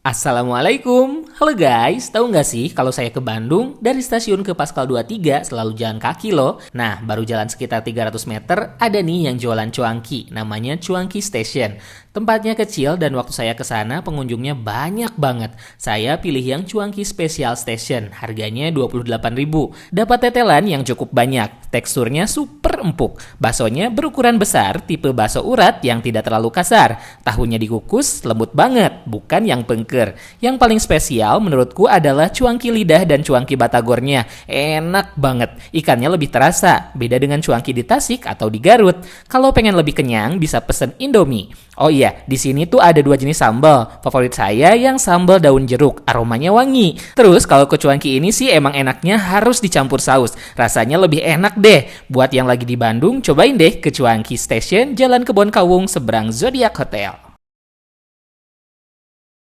Assalamualaikum, halo guys, tahu nggak sih kalau saya ke Bandung, dari stasiun ke Paskal 23 selalu jalan kaki loh. Nah, baru jalan sekitar 300 meter, ada nih yang jualan cuanki, namanya Cuanki Station. Tempatnya kecil dan waktu saya ke sana pengunjungnya banyak banget. Saya pilih yang Cuanki Special Station, harganya 28.000. Dapat tetelan yang cukup banyak, teksturnya super empuk. Baksonya berukuran besar, tipe bakso urat yang tidak terlalu kasar. Tahunya dikukus, lembut banget, bukan yang pengker. Yang paling spesial menurutku adalah cuanki lidah dan cuanki batagornya. Enak banget, ikannya lebih terasa, beda dengan cuanki di Tasik atau di Garut. Kalau pengen lebih kenyang, bisa pesen Indomie. Oh iya, di sini tuh ada 2 jenis sambal. Favorit saya yang sambal daun jeruk, aromanya wangi. Terus kalau ke cuanki ini sih emang enaknya harus dicampur saus. Rasanya lebih enak deh. Buat yang lagi di Bandung, cobain deh ke Cuanki Station, Jalan Kebon Kawung, seberang Zodiac Hotel.